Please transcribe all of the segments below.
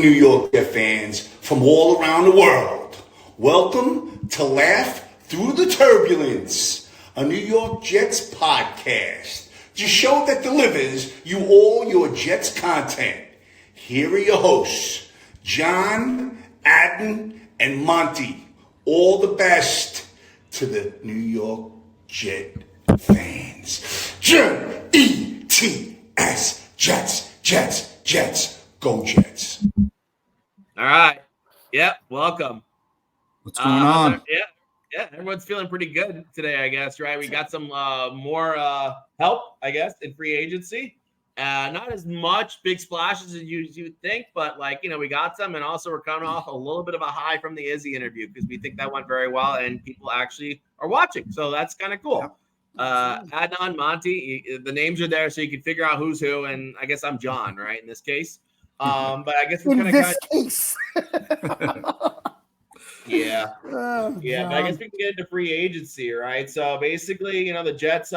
New York Jet fans from all around the world. Welcome to Laugh Through the Turbulence, a New York Jets podcast, the show that delivers you all your Jets content. Here are your hosts, John, Adden, and Monty. All the best to the New York Jet fans. J-E-T-S, Jets, Jets, Jets. Go Jets. All right. Yep. Welcome. What's going on? Yeah. Everyone's feeling pretty good today, I guess, right? We got some more help, I guess, in free agency. Not as much big splashes as you would think, but we got some, and also we're coming off a little bit of a high from the Izzy interview because we think that went very well and people actually are watching. So that's kind of cool. Adnan, Monty, the names are there so you can figure out who's who, and I guess I'm John, right, in this case. But I guess we're in this case. Yeah. But I guess we can get into free agency, right? So basically, the Jets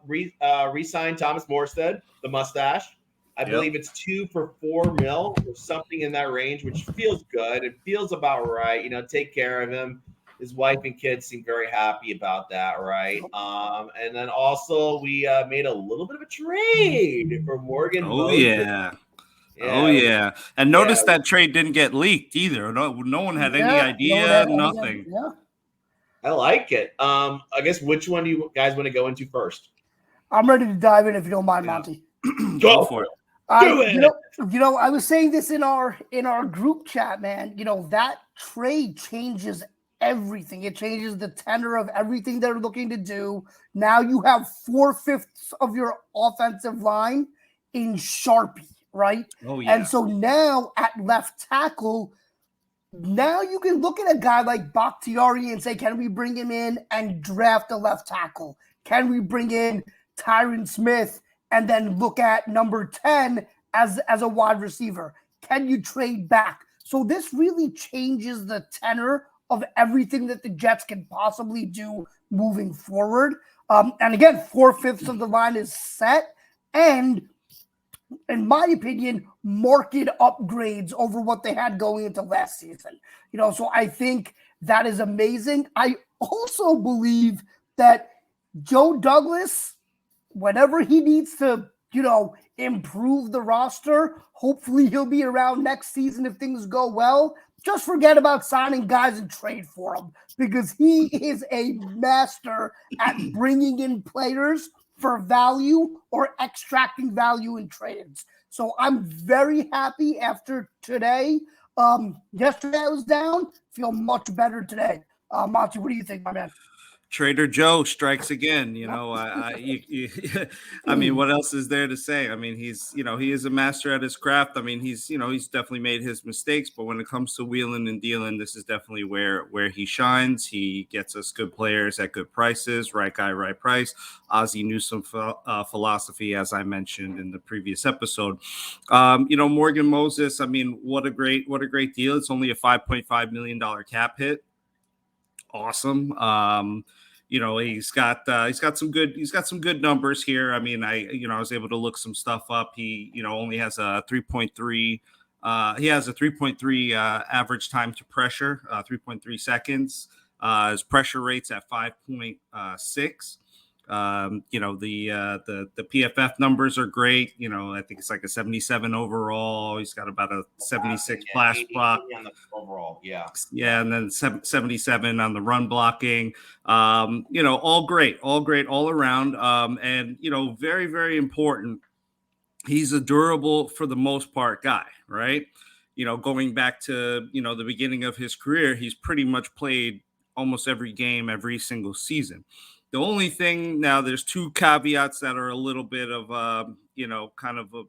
re-signed Thomas Morstead, the mustache. I believe it's 2 for $4 million or something in that range, which feels good. It feels about right. Take care of him. His wife and kids seem very happy about that, right? And then also we made a little bit of a trade for Morgan Moses. Oh, yeah. And notice that trade didn't get leaked either. No one had any idea, nothing. I like it. I guess which one do you guys want to go into first? I'm ready to dive in if you don't mind, Monty. Go for it. Do it. I was saying this in our group chat, man. That trade changes everything. It changes the tenor of everything they're looking to do. Now you have 4/5 of your offensive line in Sharpie. Right? Oh, yeah. And so now at left tackle, now you can look at a guy like Bakhtiari and say, can we bring him in and draft a left tackle? Can we bring in Tyron Smith and then look at number 10 as a wide receiver? Can you trade back? So this really changes the tenor of everything that the Jets can possibly do moving forward. And again, 4/5 of the line is set, and in my opinion, market upgrades over what they had going into last season. So I think that is amazing. I also believe that Joe Douglas, whenever he needs to, improve the roster, hopefully he'll be around next season if things go well. Just forget about signing guys and trade for them because he is a master at bringing in players for value or extracting value in trades. So I'm very happy after today. Yesterday I was down, feel much better today. Monty, what do you think, my man? Trader Joe strikes again. I mean, what else is there to say? I mean, he's, he is a master at his craft. I mean, he's definitely made his mistakes, but when it comes to wheeling and dealing, this is definitely where he shines. He gets us good players at good prices, right guy, right price. Ozzie Newsome philosophy, as I mentioned in the previous episode. Morgan Moses. I mean, what a great deal. It's only a $5.5 million cap hit. Awesome. He's got some good numbers here. I mean, I was able to look some stuff up. He, only has a 3.3. He has a 3.3 average time to pressure, 3.3 seconds. His pressure rate's at 5.6. The PFF numbers are great. I think it's like a 77 overall. He's got about a 76 flash block overall. Yeah, and then 77 on the run blocking. All great all around. And very, very important. He's a durable, for the most part, guy, right? Going back to the beginning of his career, he's pretty much played almost every game, every single season. The only thing now, there's 2 caveats that are a little bit of,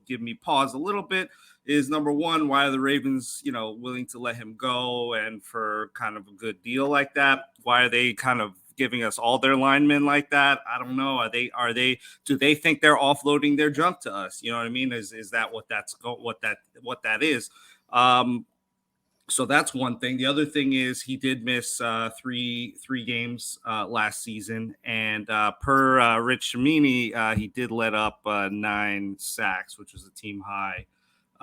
give me pause a little bit. Is number one, why are the Ravens, willing to let him go and for kind of a good deal like that? Why are they kind of giving us all their linemen like that? I don't know. Do they think they're offloading their junk to us? You know what I mean? Is that what that is? So that's one thing. The other thing is he did miss three games last season, and per Rich Cimini, he did let up 9 sacks, which was a team high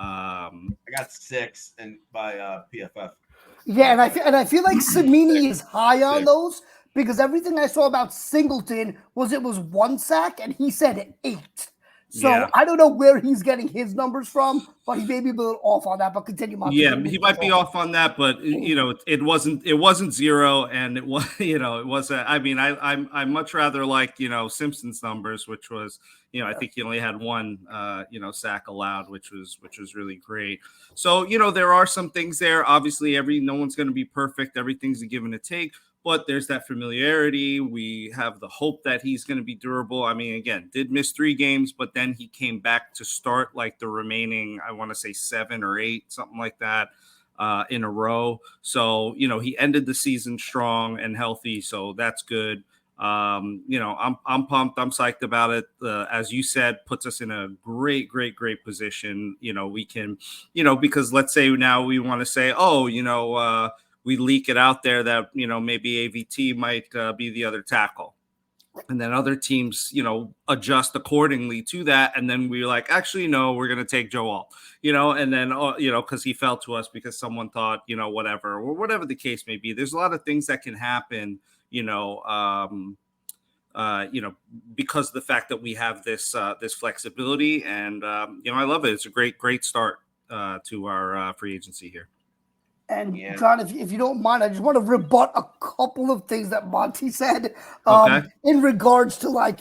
I got 6 by PFF. Yeah, and I feel like Samini is high on those because everything I saw about Singleton was it was 1 sack and he said 8. So I don't know where he's getting his numbers from, but he may be a little off on that. But continue, Monty. Yeah, he might be off on that, but it wasn't 0, and it was it was. I mean, I much rather like Simpson's numbers, which was I think he only had 1 sack allowed, which was really great. So there are some things there. Obviously, no one's going to be perfect. Everything's a give and a take. But there's that familiarity. We have the hope that he's going to be durable. I mean, again, did miss 3 games, but then he came back to start like the remaining, I want to say 7 or 8, something like that, in a row. So, he ended the season strong and healthy. So that's good. I'm pumped. I'm psyched about it. As you said, puts us in a great position. We can, because let's say now we want to say, we leak it out there that, maybe AVT might be the other tackle. And then other teams, adjust accordingly to that. And then we're like, actually, no, we're going to take Joe Alt, and then, because he fell to us because someone thought, whatever, or whatever the case may be. There's a lot of things that can happen, because of the fact that we have this flexibility. And, I love it. It's a great start to our free agency here. And John, if you don't mind, I just want to rebut a couple of things that Monty said in regards to like,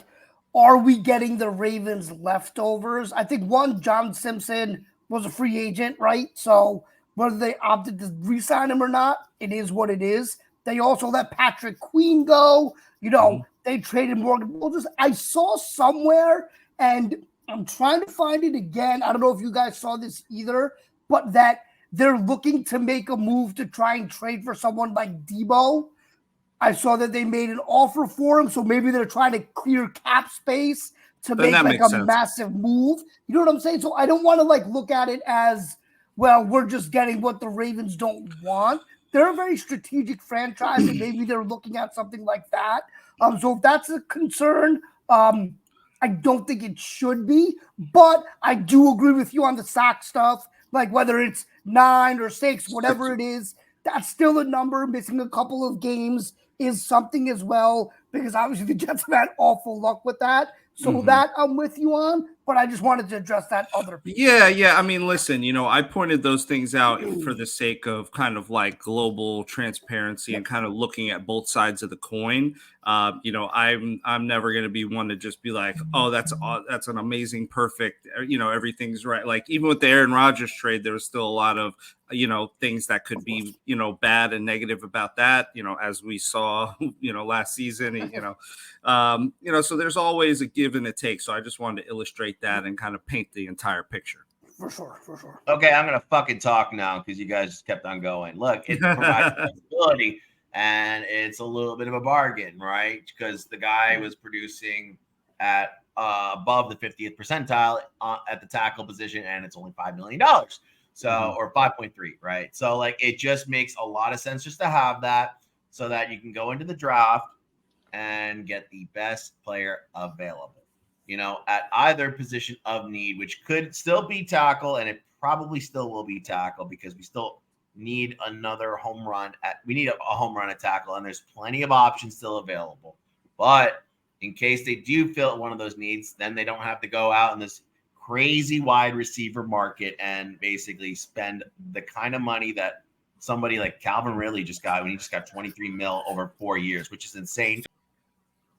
are we getting the Ravens leftovers? I think John Simpson was a free agent, right? So whether they opted to re-sign him or not, it is what it is. They also let Patrick Queen go. They traded Morgan Moses. I saw somewhere, and I'm trying to find it again. I don't know if you guys saw this either, but that they're looking to make a move to try and trade for someone like Debo. I saw that they made an offer for him, so maybe they're trying to clear cap space to make like a massive move. You know what I'm saying? So I don't want to like look at it as, well, we're just getting what the Ravens don't want. They're a very strategic franchise, and maybe they're looking at something like that. So if that's a concern, I don't think it should be, but I do agree with you on the sack stuff. Like whether it's 9 or 6, whatever it is, that's still a number. Missing a couple of games is something as well, because obviously the Jets have had awful luck with that. So that I'm with you on, but I just wanted to address that other piece. Yeah. I mean, listen, I pointed those things out for the sake of kind of like global transparency and kind of looking at both sides of the coin. I'm never going to be one to just be like, oh, that's an amazing, perfect, everything's right. Like even with the Aaron Rodgers trade, there was still a lot of, things that could be, bad and negative about that, as we saw, last season, so there's always a give and a take. So I just wanted to illustrate that and kind of paint the entire picture. For sure. Okay, I'm going to fucking talk now because you guys just kept on going. Look, it provides flexibility, and it's a little bit of a bargain, right? Because the guy was producing at above the 50th percentile at the tackle position, and it's only $5 million. So, or 5.3, right? So, like, it just makes a lot of sense just to have that so that you can go into the draft and get the best player available, at either position of need, which could still be tackle, and it probably still will be tackle because we still need another home run. We need a home run at tackle, and there's plenty of options still available. But in case they do fill one of those needs, then they don't have to go out in this crazy wide receiver market and basically spend the kind of money that somebody like Calvin Ridley just got when he just got 23 mil over 4 years, which is insane.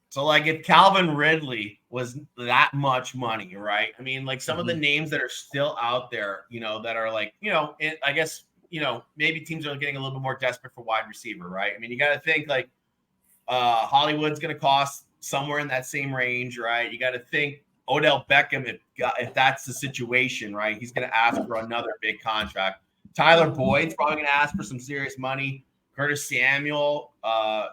So, like, if Calvin Ridley was that much money, right? I mean, like, some of the names that are still out there, that are like, I guess, maybe teams are getting a little bit more desperate for wide receiver, right? I mean, you got to think, like, Hollywood's going to cost somewhere in that same range, right? You got to think Odell Beckham, if that's the situation, right? He's going to ask for another big contract. Tyler Boyd's probably going to ask for some serious money. Curtis Samuel,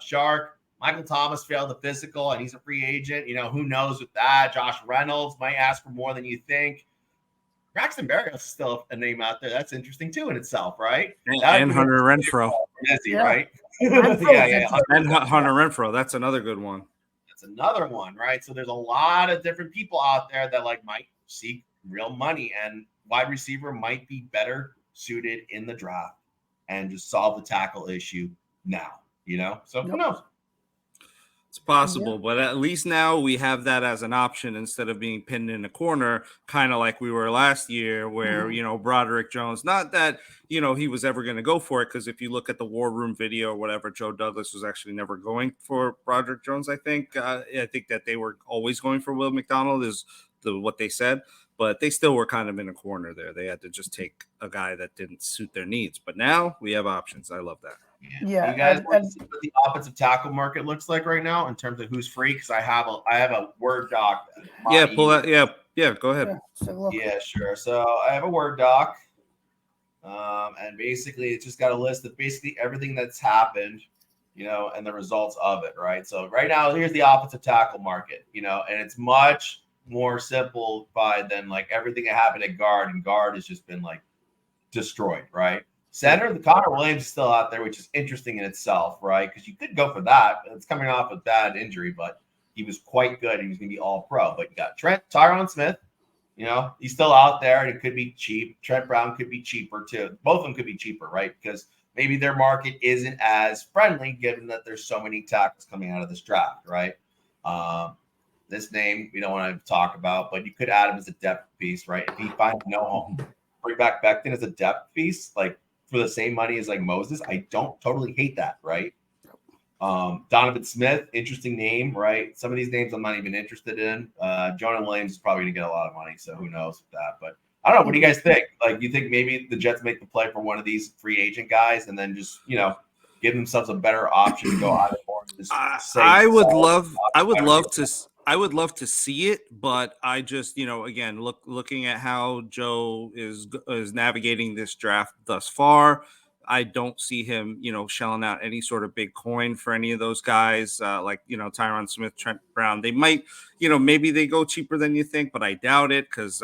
Shark. Michael Thomas failed the physical, and he's a free agent. Who knows with that? Josh Reynolds might ask for more than you think. Braxton Berrios is still a name out there. That's interesting, too, in itself, right? And Hunter Renfrow. Right? Yeah. And Hunter Renfrow. That's another good one. That's another one, right? So there's a lot of different people out there that, like, might seek real money. And wide receiver might be better suited in the draft and just solve the tackle issue now, So who knows? It's possible, but at least now we have that as an option instead of being pinned in a corner, kind of like we were last year, where, Broderick Jones, not that, he was ever going to go for it, because if you look at the War Room video or whatever, Joe Douglas was actually never going for Broderick Jones, I think. I think that they were always going for Will McDonald is what they said, but they still were kind of in a corner there. They had to just take a guy that didn't suit their needs. But now we have options. I love that. Yeah, you guys want to see what the offensive tackle market looks like right now in terms of who's free? Because I have a Word doc. Pull that. Yeah, go ahead. Yeah, sure. So I have a Word doc, and basically it's just got a list of basically everything that's happened, and the results of it, right? So right now, here's the offensive tackle market, and it's much more simplified than like everything that happened at guard, and guard has just been like destroyed, right? Center, the Connor Williams is still out there, which is interesting in itself, right? Because you could go for that. It's coming off a bad injury, but he was quite good. He was going to be all pro. But you got Tyron Smith, he's still out there, and it could be cheap. Trent Brown could be cheaper too. Both of them could be cheaper, right? Because maybe their market isn't as friendly, given that there's so many tackles coming out of this draft, right? This name we don't want to talk about, but you could add him as a depth piece, right? If he finds no home, bring back Becton as a depth piece, like for the same money as like Moses. I don't totally hate that, right? Donovan Smith, interesting name, right? Some of these names I'm not even interested in. Jonah Williams is probably going to get a lot of money, so who knows with that. But I don't know. What do you guys think? Like, you think maybe the Jets make the play for one of these free agent guys and then just, give themselves a better option to go out of more? I would love to see it, but I just, again, looking at how Joe is navigating this draft thus far, I don't see him, shelling out any sort of big coin for any of those guys, like, Tyron Smith, Trent Brown. They might, maybe they go cheaper than you think, but I doubt it, because,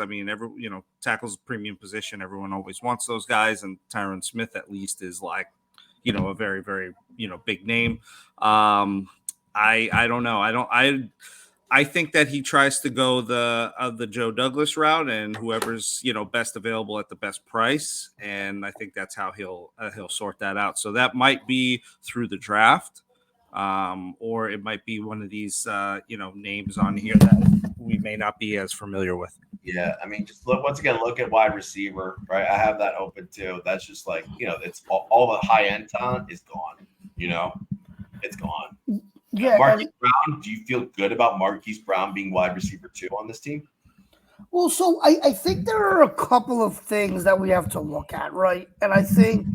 tackle's a premium position. Everyone always wants those guys, and Tyron Smith at least is like, a very, very, big name. I don't know. I think that he tries to go the Joe Douglas route, and whoever's best available at the best price, and I think that's how he'll sort that out. So that might be through the draft, or it might be one of these names on here that we may not be as familiar with. Yeah, I mean, just look at wide receiver, right? I have that open too. That's just like it's all the high end talent is gone. It's gone. Yeah, Marquise Brown, do you feel good about Marquise Brown being wide receiver 2 on this team? Well, so I think there are a couple of things that we have to look at, right? And I think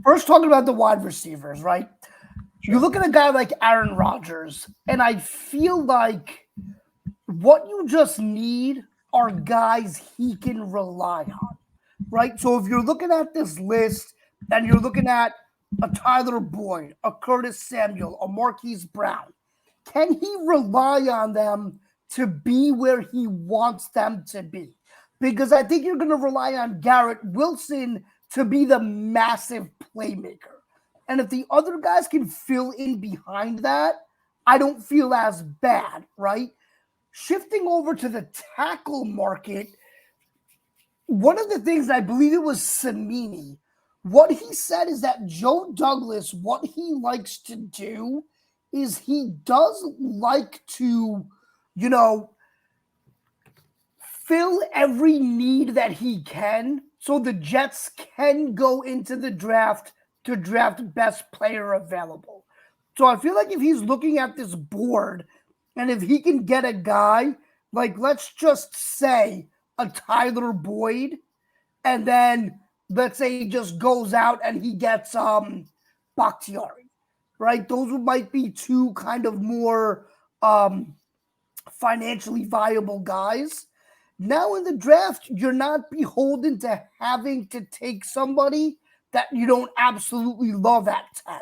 first talking about the wide receivers, right? Sure. You look at a guy like Aaron Rodgers, and I feel like what you just need are guys he can rely on, right? So if you're looking at this list and you're looking at a Tyler Boyd, a Curtis Samuel, a Marquise Brown, can he rely on them to be where he wants them to be? Because I think you're going to rely on Garrett Wilson to be the massive playmaker. And if the other guys can fill in behind that, I don't feel as bad, right? Shifting over to the tackle market, one of the things, I believe it was Samini, what he said is that Joe Douglas, what he likes to do is he does like to, fill every need that he can so the Jets can go into the draft to draft best player available. So I feel like if he's looking at this board and if he can get a guy, like let's just say a Tyler Boyd, and then let's say he just goes out and he gets Bakhtiari, right? Those might be two kind of more financially viable guys. Now in the draft, you're not beholden to having to take somebody that you don't absolutely love at 10,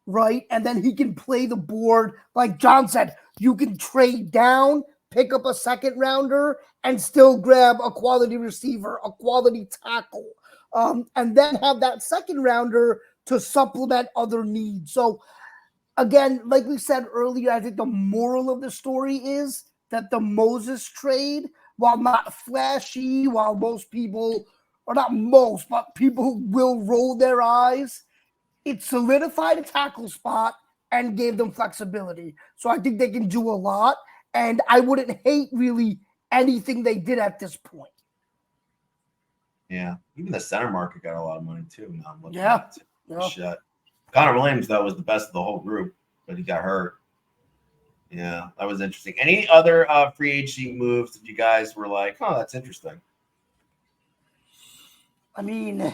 right? And then he can play the board. Like John said, you can trade down, pick up a second rounder, and still grab a quality receiver, a quality tackle, and then have that second rounder to supplement other needs. So again, like we said earlier, I think the moral of the story is that the Moses trade, while not flashy, while most people, or not most, but people will roll their eyes, it solidified a tackle spot and gave them flexibility. So I think they can do a lot, and I wouldn't hate really anything they did at this point. Yeah, even the center market got a lot of money too. Now I'm looking Yeah. at it. Shit. Connor Williams, though, was the best of the whole group, but he got hurt. Yeah, that was interesting. Any other free agency moves that you guys were like, oh, that's interesting? I mean,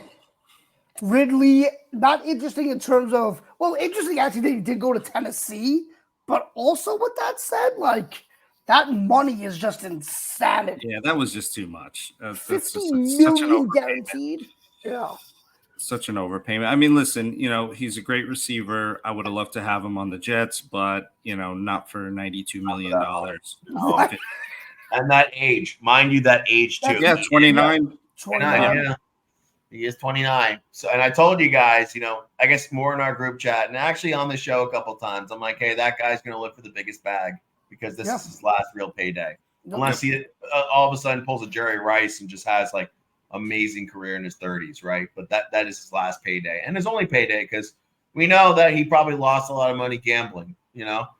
Ridley, not interesting in terms of, well, interesting actually they did go to Tennessee, but also with that said, like, that money is just insanity. Yeah, that was just too much. That's $50 such an million overpayment. guaranteed. Yeah. Such an overpayment. I mean, listen, he's a great receiver. I would have loved to have him on the Jets, but not for $92 million. What? And that age, mind you, that age too. Yeah, 29. 29. Yeah. He is 29. So, and I told you guys, I guess more in our group chat and actually on the show a couple of times. I'm like, hey, that guy's going to look for the biggest bag because this is his last real payday. Unless he all of a sudden pulls a Jerry Rice and just has like amazing career in his 30s, right? But that is his last payday and his only payday because we know that he probably lost a lot of money gambling, well,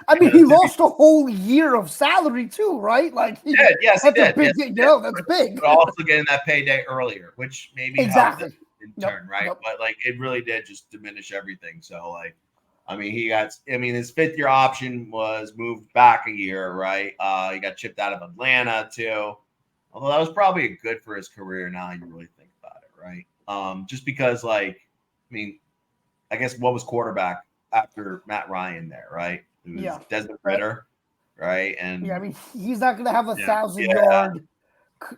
I mean, he lost a whole year of salary too, right? Like, he did. Yes, he did. Big, that's big. But also getting that payday earlier, which maybe helped him in turn, right? Yep. But like, it really did just diminish everything. So like, I mean, his 5th year option was moved back a year, right? He got chipped out of Atlanta too. Although that was probably good for his career now you really think about it, right? Just because, like, I mean, I guess what was quarterback after Matt Ryan there, right? It was Desmond Ritter, right? And I mean, he's not going to have 1,000-yard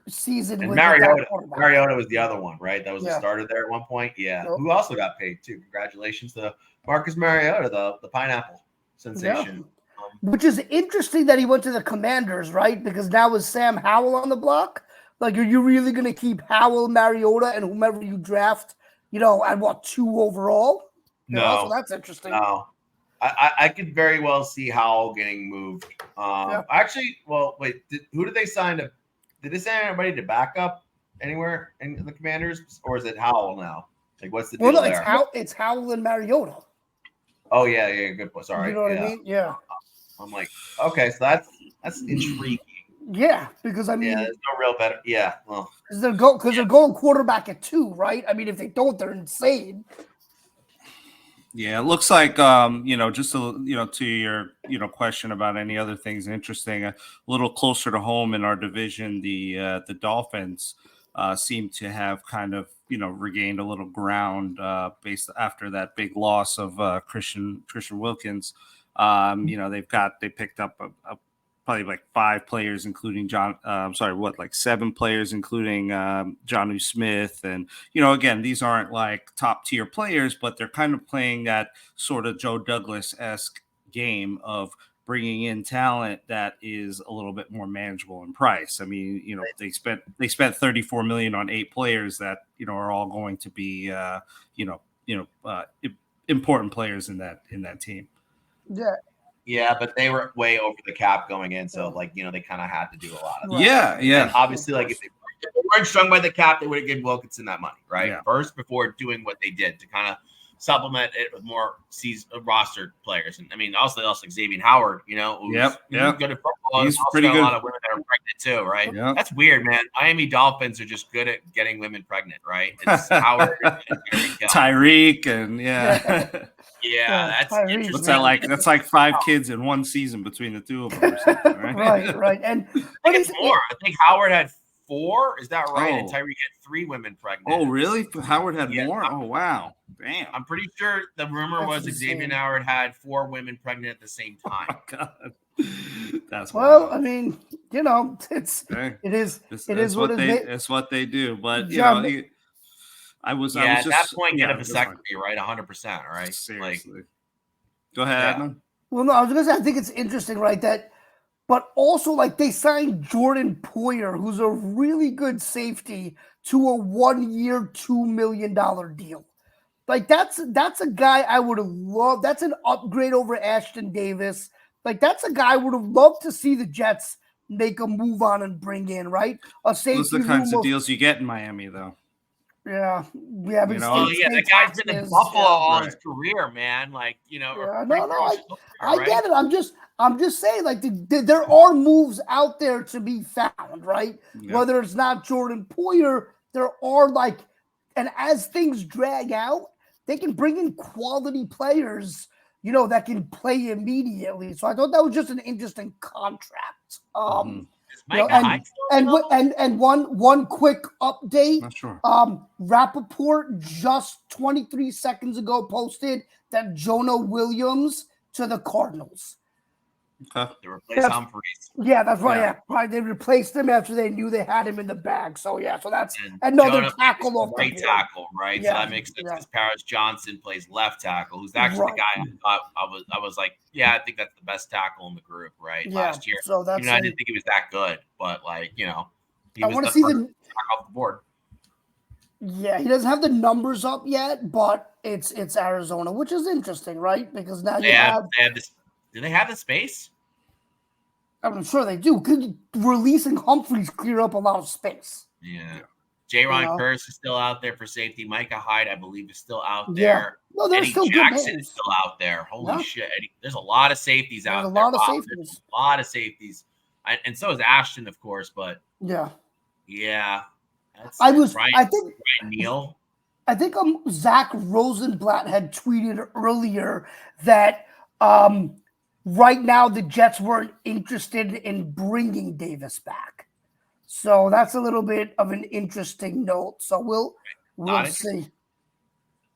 season. And with Mariota was the other one, right? That was the starter there at one point. Yeah, who also got paid too. Congratulations to Marcus Mariota, the pineapple sensation. Which is interesting that he went to the Commanders, right? Because now is Sam Howell on the block? Like, are you really going to keep Howell, Mariota, and whomever you draft, at what, 2 overall? No. So that's interesting. No. I could very well see Howell getting moved. Actually, well, wait, who did they sign to? Did they sign anybody to back up anywhere in the Commanders? Or is it Howell now? Like, what's the deal there? It's Howell and Mariota. Oh, yeah, good point. Sorry. You know what I mean? Yeah. I'm like, okay, so that's intriguing. Yeah, because I mean, there's no real better. Yeah, well, because they're going quarterback at 2, right? I mean, if they don't, they're insane. Yeah, it looks like just to your question about any other things interesting, a little closer to home in our division, the Dolphins seem to have kind of regained a little ground based after that big loss of Christian Wilkins. They picked up probably like 5 players, including 7 players, including Jonnu Smith. And, again, these aren't like top tier players, but they're kind of playing that sort of Joe Douglas-esque game of bringing in talent that is a little bit more manageable in price. I mean, they spent $34 million on 8 players that, are all going to be, important players in that team. Yeah. Yeah, but they were way over the cap going in, so they kind of had to do a lot of. Yeah. And obviously, like if they weren't strung by the cap, they would have given Wilkinson that money, right? Yeah. First, before doing what they did to kind of supplement it with more roster players. And I mean, also Xavier Howard, who's good at football. He's and pretty good. A lot of women that are pregnant too, right? Yep. That's weird, man. Miami Dolphins are just good at getting women pregnant, right? It's Howard and Tyreek and Yeah, that's interesting. What's that like? That's like 5 kids in one season between the 2 of them or something, right? right. And I think it's more. I think Howard had 4. Is that right? And Tyreek had 3 women pregnant. Oh, really? Howard had more? Oh, wow. Damn. I'm pretty sure the rumor was Xavier Howard had 4 women pregnant at the same time. Oh, my God. That's well, wild. I mean, it is what they do. But I was at just, that point get a vasectomy, right? 100%, right? Seriously. Go ahead, Adnan. Well, no, I was gonna say I think it's interesting, right? But also, like, they signed Jordan Poyer, who's a really good safety, to a 1-year, $2 million deal. Like, that's a guy I would have loved. That's an upgrade over Ashton Davis. Like that's a guy I would have loved to see the Jets make a move on and bring in, right? A safety. Those are the kinds room of deals you get in Miami, though. Yeah, yeah, but You know, Oh yeah, that guy's been in Buffalo all his career, man. Like, you know, Yeah, pretty no, close to career, I right? get it. I'm just saying, like, there are moves out there to be found, right? Yeah. Whether it's not Jordan Poyer, there are like, and as things drag out, they can bring in quality players, you know, that can play immediately. So I thought that was just an interesting contract. Is You know, Micah Hyde still available? and one quick update. Not sure. Rappaport just 23 seconds ago posted that Jonah Williams to the Cardinals. Okay. To replace Humphreys. Yeah, that's right. Yeah. Yeah, right. They replaced him after they knew they had him in the bag. So yeah, so that's And another Jonah tackle plays off the right board. tackle, right? Yeah, So that makes sense yeah. because Paris Johnson plays left tackle, who's actually the guy I thought I was like, yeah, I think that's the best tackle in the group, right? Yeah, Last year. so that's I didn't think he was that good, but like, you know, he I was want the to see first the. tackle off the board. Yeah, he doesn't have the numbers up yet, but it's Arizona, which is interesting, right? Because now They have this. Do they have the space? I'm sure they do. Could releasing Humphreys clear up a lot of space? Yeah. J-Ron Curse is still out there for safety. Micah Hyde, I believe, is still out Yeah. there. No, there's Eddie still good Jackson names. is still out there. Holy Yeah. shit. There's a lot of safeties There's out a there. lot of Wow, safeties. there's a lot of safeties. And so is Ashton, of course, but Yeah. yeah. I think Ryan Neal. I think Zach Rosenblatt had tweeted earlier that right now the Jets weren't interested in bringing Davis back. So that's a little bit of an interesting note. So we'll see.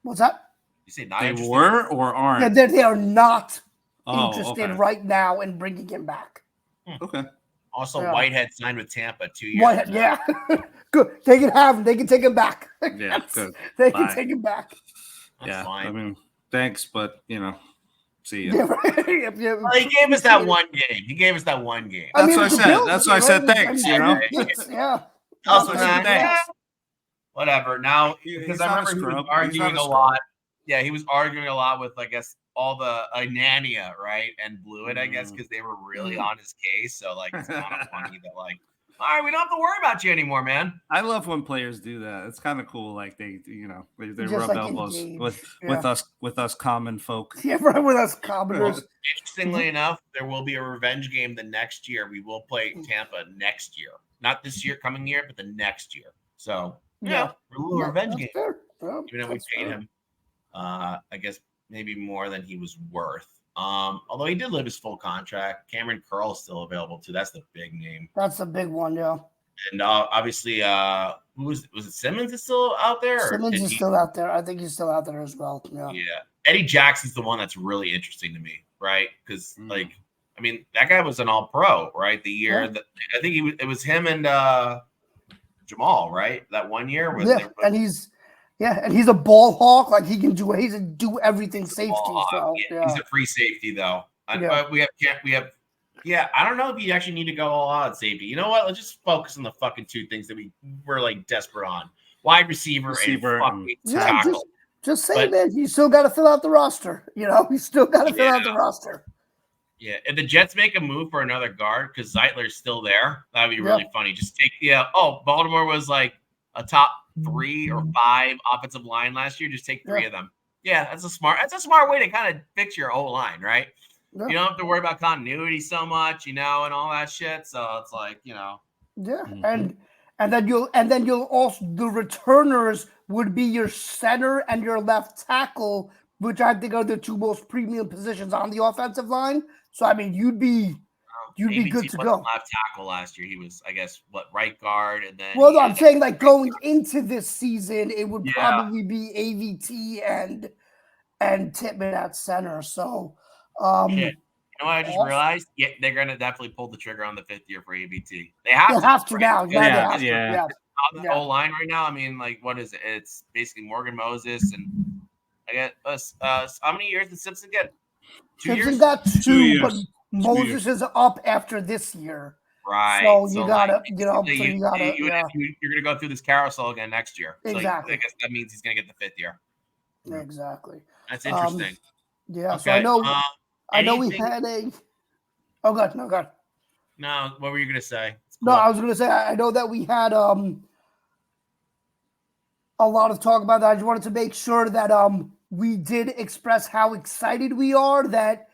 What's that? You say not They interested? were or aren't? Yeah, they are not interested okay. right now in bringing him back. Okay. Also, Yeah. Whitehead signed with Tampa 2 years ago. Yeah. Good. They can have him. They can take him back. Yeah, good. They Bye. can take him back. That's fine. I mean, thanks, but you know, see you. Yeah, right. Yeah, well, he gave us that one game. That's I what mean, I the said. Bills, That's why I said thanks. You know. Yeah. Also, Thanks. yeah, whatever. Now, He's because I not a remember he was scrub. arguing He's not a a lot. Yeah, he was arguing a lot with, I guess, all the Anania, right? And Blewett, I guess, because they were really on his case. So, like, it's kind of funny that, like, all right, we don't have to worry about you anymore, man. I love when players do that. It's kind of cool. Like they Just rub like elbows engage. with us common folk. Yeah, right with us commoners. Interestingly enough, there will be a revenge game the next year. We will play Tampa next year, not this year, coming year, but the next year. So, yeah, a little revenge game. Fair. Yeah, Even though we paid him, I guess maybe more than he was worth. Although he did live his full contract. Cameron Curl is still available too. That's the big name. That's a big one, yeah. And obviously, who was it? Simmons is still out there. Simmons is still out there. I think he's still out there as well. Yeah. Yeah. Eddie Jackson's the one that's really interesting to me, right? Because like, I mean, that guy was an All-Pro, right? The year that I think it was him and Jamal, right? That 1 year. And he's a ball hawk. Like he can do everything safety. So he's a free safety though. We have. Yeah, I don't know if you actually need to go all out at safety. You know what? Let's just focus on the fucking two things that we're like desperate on: wide receiver and fucking tackle. Just say that you still got to fill out the roster. You know, you still got to fill out the roster. Yeah, if the Jets make a move for another guard because Zeitler's still there, that'd be really funny. Just take Baltimore was like a top 3 or 5 offensive line last year. Just take 3 of them. Yeah, that's a smart way to kind of fix your O line, right? Yeah. You don't have to worry about continuity so much, and all that shit. So it's like, Yeah, and then you'll also the returners would be your center and your left tackle, which I think are the 2 most premium positions on the offensive line. So I mean, you'd be good to go. Left tackle last year, he was, I guess, right guard, and then. Well, I'm saying like going into this season, it would probably be AVT and Tippmann at center. So. You know what I just realized? Yeah, they're gonna definitely pull the trigger on the 5th year for AVT. They have to now. Yeah. On the whole line right now, I mean, like, what is it? It's basically Morgan Moses and I guess how many years did Simpson get? 2 years. Simpson got 2 years. But Moses is up after this year. Right. So you gotta, like, you're gonna go through this carousel again next year. Exactly. So I guess that means he's gonna get the 5th year. Exactly. That's interesting. Yeah. Okay. So I know we had Oh God, no God. No, what were you gonna say? No, I was gonna say I know that we had a lot of talk about that. I just wanted to make sure that we did express how excited we are that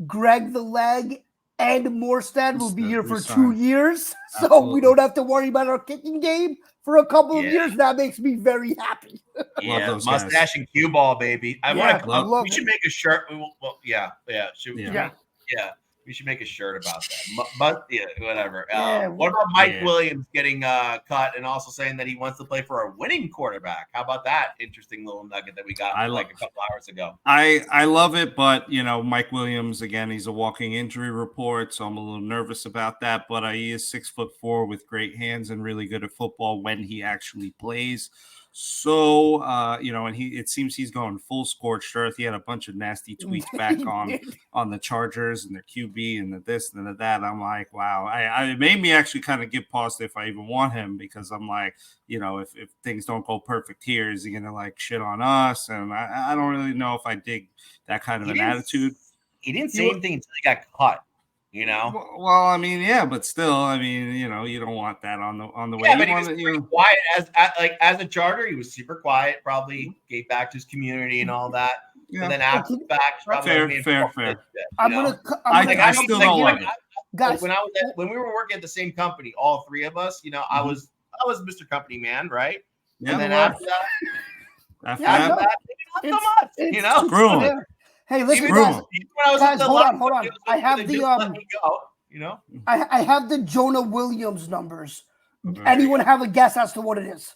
Greg the Leg and Morstead will be here for 2 years. So Absolutely. we don't have to worry about our kicking game for a couple of Yeah. years. That makes me very happy. Yeah, those guys. mustache and cue ball, baby. I Yeah, want to. I love We it. should make a shirt. Well, yeah. Should, Yeah. yeah. We should make a shirt about that. But yeah, whatever. Yeah. What about Mike Yeah. Williams getting cut and also saying that he wants to play for a winning quarterback? How about that interesting little nugget that we got I like a couple hours ago? I love it, but Mike Williams again, he's a walking injury report, so I'm a little nervous about that. But he is 6'4" with great hands and really good at football when he actually plays. So and it seems he's going full scorched earth. He had a bunch of nasty tweets back on the Chargers and their QB and the this and the that. I'm like, wow. It made me actually kind of get paused if I even want him, because I'm like, if things don't go perfect here, is he gonna like shit on us? And I don't really know if I dig that kind of an attitude. He didn't say anything until he got cut. Well, I mean, yeah, but still, I mean, you don't want that on the way. Yeah, but he was pretty quiet as a Charger. He was super quiet. Probably gave back to his community and all that. Yeah. And then after the fact, fair. I still don't like it. Guys, when we were working at the same company, all three of us, I was Mr. Company Man, right? Yeah. And then after that, not so much. Screw him. Hey, listen, Screw guys. him. Guys, hold on. I have Let the me go, I have the Jonah Williams numbers. Okay. Anyone have a guess as to what it is?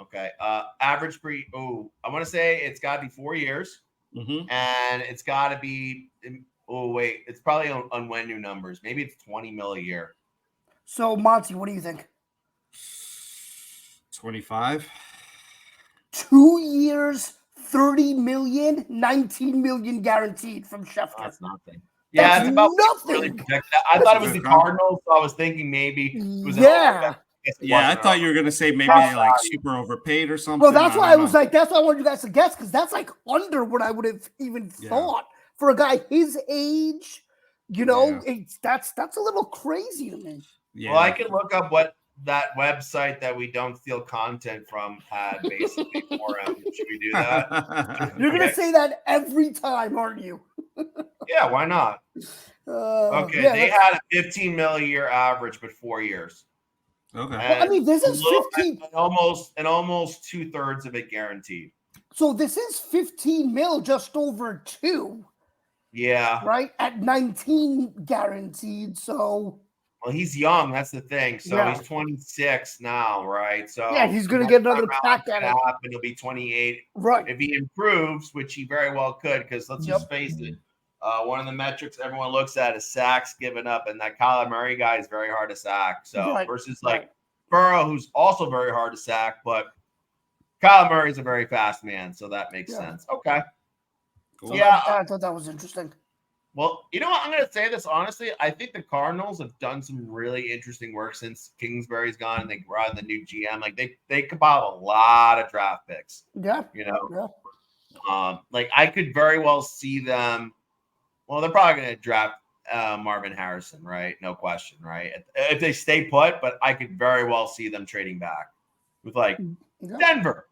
Okay. Average I want to say it's got to be 4 years, and it's got to be. Oh wait, it's probably on Wenu numbers. Maybe it's 20 mil a year. So Monty, what do you think? 25. 2 years, 30 million, 19 million guaranteed from Schefter. That's nothing. Yeah, That's it's about nothing. Really projected. I thought it was the Cardinals, so I was thinking maybe it was I thought you were gonna say maybe like super overpaid or something. Well, that's why I was like, that's why I wanted you guys to guess, because that's like under what I would have even thought for a guy his age. That's a little crazy to me. Yeah. Well, I can look up what that website that we don't steal content from had basically for him. Should we do that? You're gonna say that every time, aren't you? Yeah, why not? Okay, they had a 15 mil a year average, but 4 years. Okay. Well, I mean, this is 15, and almost 2/3 of it guaranteed. So this is 15 mil, just over 2. Yeah. Right at 19 guaranteed. So. Well, he's young. That's the thing. So he's 26 now, right? So yeah, he's going to get another crack at it. And he'll be 28. Right. If he improves, which he very well could, because let's just face it, one of the metrics everyone looks at is sacks given up, and that Kyler Murray guy is very hard to sack. So versus like Burrow, who's also very hard to sack, but Kyler Murray is a very fast man, so that makes sense. Okay. Cool. Yeah, I thought that was interesting. Well, you know what? I'm going to say this honestly. I think the Cardinals have done some really interesting work since Kingsbury's gone and they brought in the new GM. Like they compiled a lot of draft picks. Yeah. Like I could very well see them. Well, they're probably going to draft Marvin Harrison, right? No question, right? If they stay put, but I could very well see them trading back with like Denver,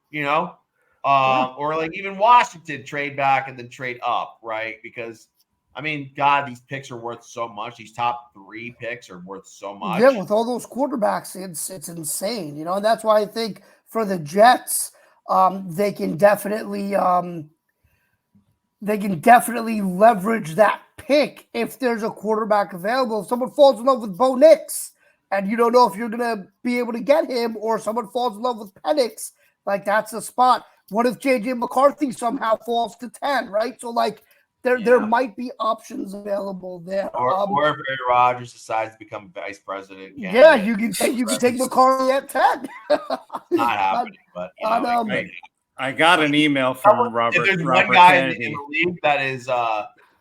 or like even Washington trade back and then trade up, right? Because I mean, God, these picks are worth so much. These top 3 picks are worth so much. Yeah, with all those quarterbacks, it's insane, and that's why I think for the Jets, they can definitely leverage that pick if there's a quarterback available. If someone falls in love with Bo Nix and you don't know if you're gonna be able to get him, or someone falls in love with Penix, like that's a spot. What if JJ McCarthy somehow falls to 10, right? So like. There might be options available there. Or if Aaron Rodgers decides to become vice president. Yeah, you can take McCarthy at 10. Not happening, but I got an email from Robert. If there's Robert one guy Kennedy. in the league that is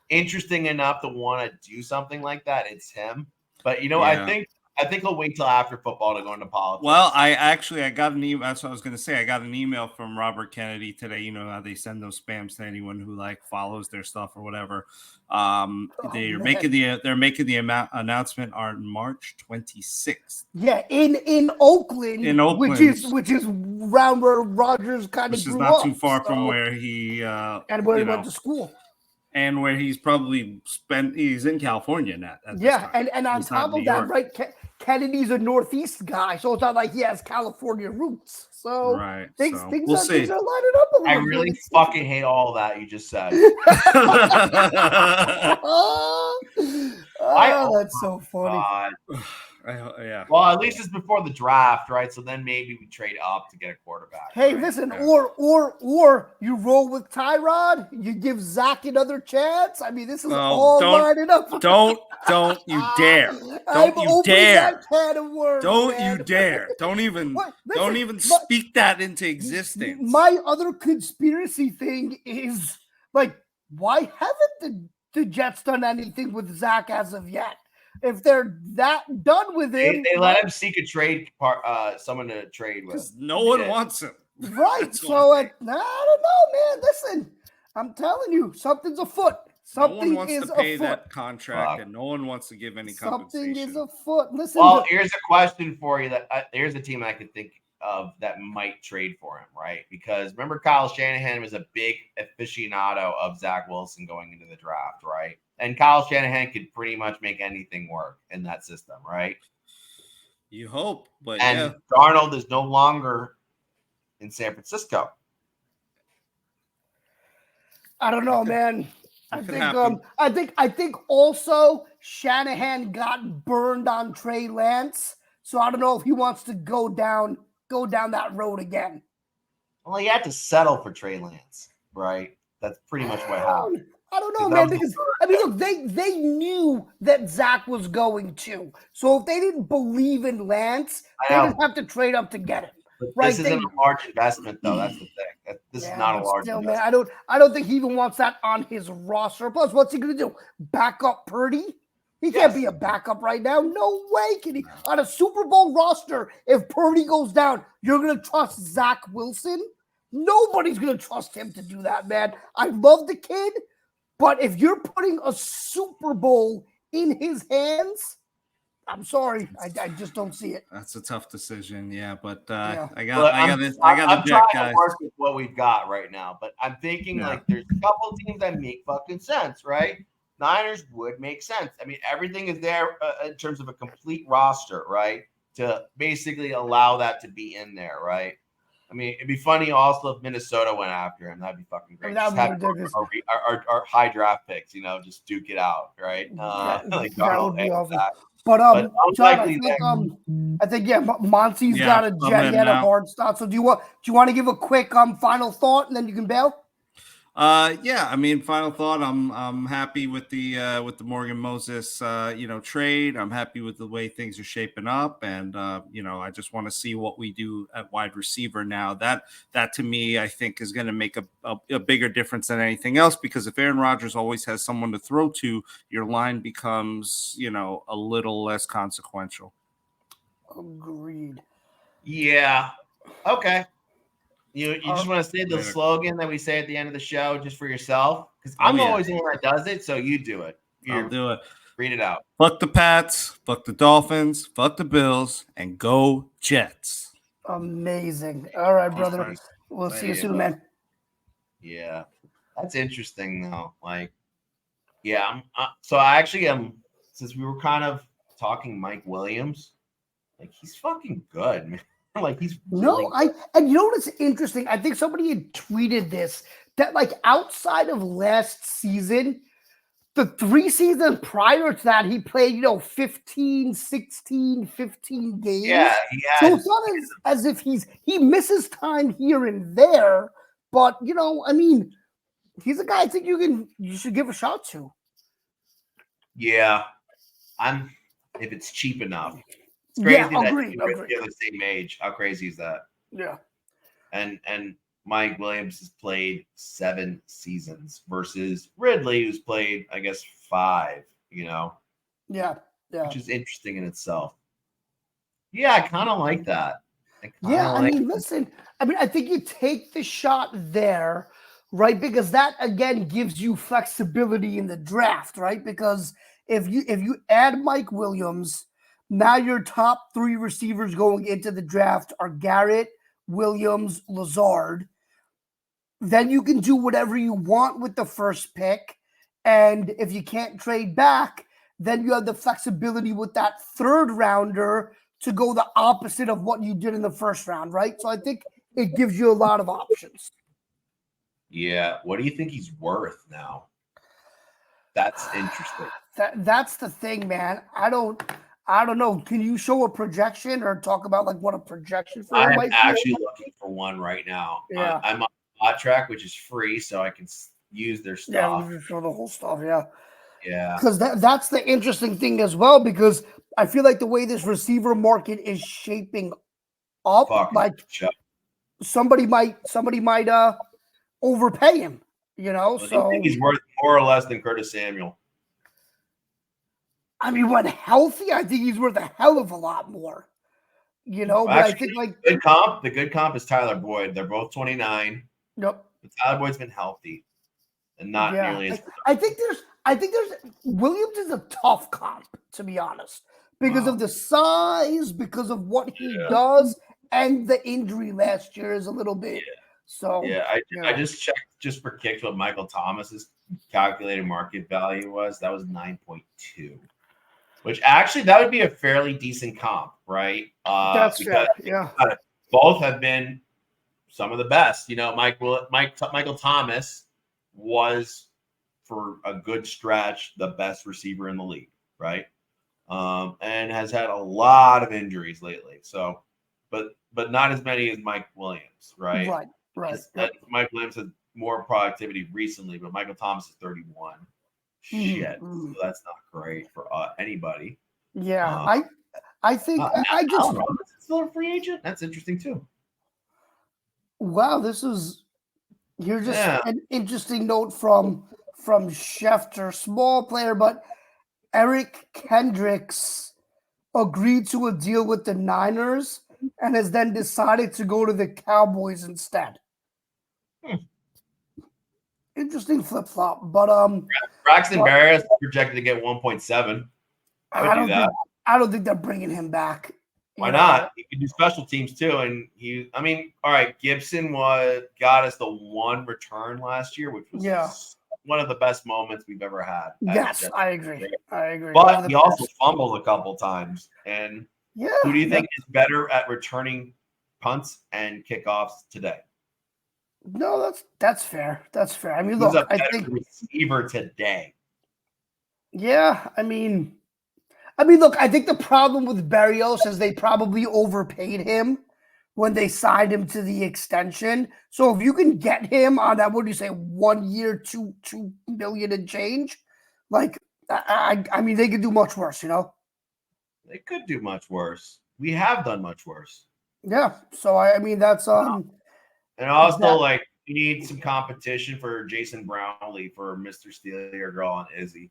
interesting enough to want to do something like that, it's him. But I think I think he'll wait till after football to go into politics. Well, I got an email. That's what I was going to say. I got an email from Robert Kennedy today. You know how they send those spams to anyone who like follows their stuff or whatever. They're making the announcement on March 26th. Yeah, in Oakland. In Oakland, which is around where Rogers kind of which is grew not up, too far from where he and where he went to school. And where he's probably he's in California now. Yeah, and on top of that, right, Kennedy's a Northeast guy, so it's not like he has California roots. So right, things so are we'll see. things are lining up a little I really fucking hate all that you just said. That's so funny. Yeah. Well, at least it's before the draft, right? So then maybe we trade up to get a quarterback. Hey, right? listen, or you roll with Tyrod, you give Zach another chance. I mean, this is all lining up. Don't you dare! Don't you dare! Don't you dare! Don't even speak that into existence. My other conspiracy thing is like, why haven't the Jets done anything with Zach as of yet? If they're that done with him, they let him seek a trade someone to trade with. No one wants him, right? So I don't know, man. Listen, I'm telling you, something's afoot. Something no one wants is to pay afoot. that contract, and no one wants to give any compensation. Something is afoot. Listen. Well, here's a question for you. Here's a team I could think of that might trade for him, right? Because remember, Kyle Shanahan was a big aficionado of Zach Wilson going into the draft, right? And Kyle Shanahan could pretty much make anything work in that system, right? You hope, but and Darnold is no longer in San Francisco. I don't know, man. I think also Shanahan got burned on Trey Lance, so I don't know if he wants to go down that road again. Well, he had to settle for Trey Lance, right? That's pretty much what happened. I don't know, man. Because I mean, look, they knew that Zach was going to. So if they didn't believe in Lance, they didn't have to trade up to get him. But right? This isn't a large investment, though. That's the thing. This is not a large investment. Man, I don't think he even wants that on his roster. Plus, what's he going to do? Back up Purdy? He can't be a backup right now. No way can he. On a Super Bowl roster, if Purdy goes down, you're going to trust Zach Wilson? Nobody's going to trust him to do that, man. I love the kid. But if you're putting a Super Bowl in his hands, I'm sorry, I just don't see it. That's a tough decision, yeah. But I'm trying to work with what we've got right now. But I'm thinking like there's a couple teams that make fucking sense, right? Niners would make sense. I mean, everything is there in terms of a complete roster, right? To basically allow that to be in there, right? I mean, it'd be funny also if Minnesota went after him. That'd be fucking great. I mean, that would be our high draft picks, just duke it out, right? Like that would be awesome. That. But John, I think Monty's got a hard start. So do you want to give a quick final thought and then you can bail? Yeah, I mean, final thought. I'm happy with the Morgan Moses trade. I'm happy with the way things are shaping up, and I just want to see what we do at wide receiver now. That to me, I think, is going to make a bigger difference than anything else, because if Aaron Rodgers always has someone to throw to, your line becomes a little less consequential. Agreed. Yeah. Okay. You just want to say the slogan that we say at the end of the show just for yourself? Because I'm always the one that does it, so you do it. I'll do it. Read it out. Fuck the Pats, fuck the Dolphins, fuck the Bills, and go Jets. Amazing. All right, brother. We'll see you soon, man. Yeah. That's interesting, though. Like, yeah. So I actually am, since we were kind of talking Mike Williams, like, he's fucking good, man. Like he's really and you know what's interesting? I think somebody had tweeted this, that like outside of last season, the 3 seasons prior to that, he played, 15, 16, 15 games. Yeah, so it's not as if he misses time here and there, but I mean, he's a guy I think you should give a shot to. Yeah. If it's cheap enough. It's crazy agreed. They're the same age. How crazy is that? Yeah. And Mike Williams has played 7 seasons versus Ridley, who's played, I guess, 5, Yeah. Which is interesting in itself. Yeah, I kind of like that. Yeah, I mean, listen, I mean, I think you take the shot there, right? Because that again gives you flexibility in the draft, right? Because if you add Mike Williams, now your top three receivers going into the draft are Garrett, Williams, Lazard. Then you can do whatever you want with the first pick. And if you can't trade back, then you have the flexibility with that third rounder to go the opposite of what you did in the first round, right? So I think it gives you a lot of options. Yeah. What do you think he's worth now? That's interesting. That's the thing, man. I don't know. Can you show a projection or talk about like what a projection for him I'm might be? actually looking for one right now. Yeah. I'm on Hot Track, which is free, so I can use their Yeah, stuff. we just show the whole stuff. Yeah. Yeah. Because that's the interesting thing as well, because I feel like the way this receiver market is shaping up, Fuck. like somebody might overpay him, you know. Do you So think he's worth more or less than Curtis Samuel? I mean, when healthy, I think he's worth a hell of a lot more, you know. But Actually, I think like the good comp is Tyler Boyd. They're both 29. nope. But Tyler Boyd's been healthy and not Yeah, nearly as I think there's Williams is a tough comp, to be honest, because of the size, because of what he does, and the injury last year is a little bit. So yeah. I just checked just for kicks what Michael Thomas's calculated market value was. That was 9.2, which actually that would be a fairly decent comp, right? That's because fair. Yeah. both have been some of the best. You know, Michael Thomas was for a good stretch the best receiver in the league, right? And has had a lot of injuries lately. So, but not as many as Mike Williams, right? Right. Mike Williams had more productivity recently, but Michael Thomas is 31. Shit, so that's not great for anybody. Yeah, I think I just Allen Robinson still a free agent. That's interesting too. wow. Here's just an interesting note from Schefter, small player, but Eric Kendricks agreed to a deal with the Niners and has then decided to go to the Cowboys instead. Interesting flip flop, but Braxton Berrios is projected to get 1.7. I would do that. I don't think they're bringing him back. Why not? He can do special teams too, and all right. Gibson got us the one return last year, which was one of the best moments we've ever had. Yes, I agree. But he also fumbled a couple times. And who do you think is better at returning punts and kickoffs today? No, that's fair. That's fair. I mean, Who's look, a better receiver today? Yeah, I mean, look, I think the problem with Berrios is they probably overpaid him when they signed him to the extension. So if you can get him on that, what do you say, 1 year, $2 million and change? Like, I mean, they could do much worse, you know? They could do much worse. We have done much worse. Yeah. So I mean, that's and also like you need some competition for Jason Brownlee for Mr. Steal Your Girl and Izzy.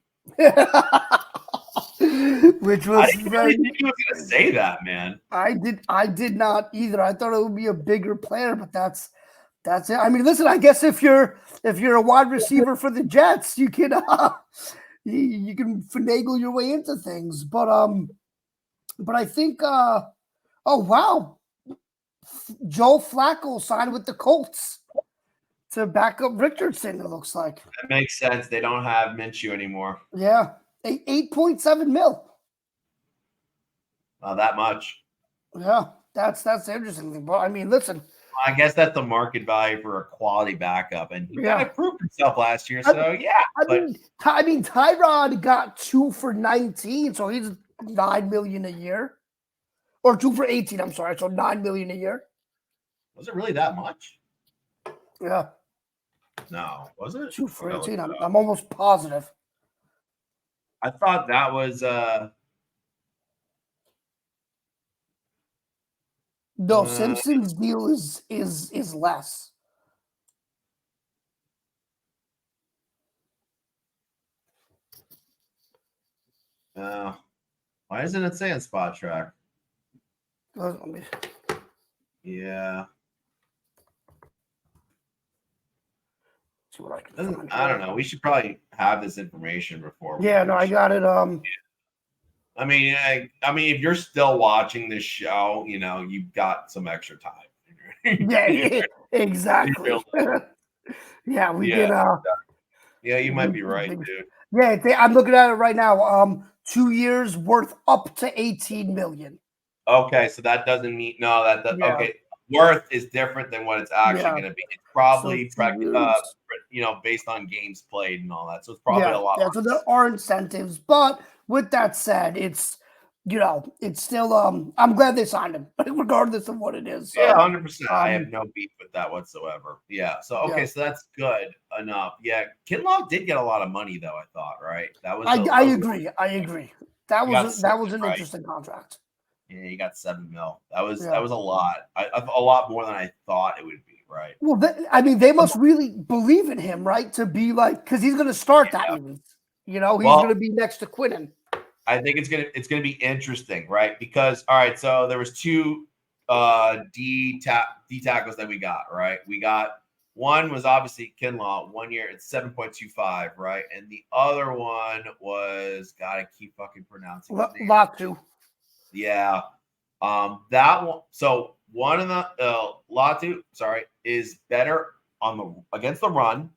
Which was I didn't really think he was gonna say that, man. I did not either. I thought it would be a bigger player, but that's it. I mean, listen, I guess if you're a wide receiver for the Jets, you can you can finagle your way into things. But I think oh wow, Joe Flacco signed with the Colts to back up Richardson. It looks like that makes sense. They don't have Minshew anymore. Yeah, 8.7 mil. Not that much. Yeah, that's the interesting thing. But I mean, listen. I guess that's the market value for a quality backup, and he kind of proved himself last year. So I mean, Tyrod got 2 for 19, so he's $9 million a year, or 2 for 18. I'm sorry, so $9 million a year. Was it really that much? Yeah. No, was it 2 for 18? I'm almost positive. I thought that was No, Simpson's deal is less. Why isn't it saying Spot Track? Let me- Yeah. see what I can find. I don't know. We should probably have this information before. We Yeah, do no, I shit. got it. I mean, if you're still watching this show, you've got some extra time. Yeah, exactly. Yeah, we Yeah. can. Yeah, you might be we right, can- dude. Yeah, I'm looking at it right now. 2 years worth up to 18 million. Okay, so that doesn't mean Yeah. okay. Worth is different than what it's actually Yeah. going to be. It's So probably 2 years. based on games played and all that. So it's probably Yeah, a lot. yeah. So there are incentives, but with that said, it's it's still. I'm glad they signed him, regardless of what it is. So, Yeah, 100%. I have um, no beef with that whatsoever. Yeah. So okay, Yeah. so that's good enough. Yeah, Kinlaw did get a lot of money though. I thought, right? That was. I agree. I agree. That You got was seven, an right? interesting contract. Yeah, you got 7 mil. That was Yeah. a lot. A lot more than I thought it would be. Right. Well, they must really believe in him, right? To be like, because he's going to start that Yeah. elite. He's going Well, to be next to Quinnen. I think it's gonna be interesting, right? Because all right, so there was 2 D tackles that we got, right? We got one was obviously Kinlaw, 1 year, it's 7.25, right? And the other one was gotta keep fucking pronouncing his name. Latu. Yeah. That one, so one of the Latu, sorry, is better against the run,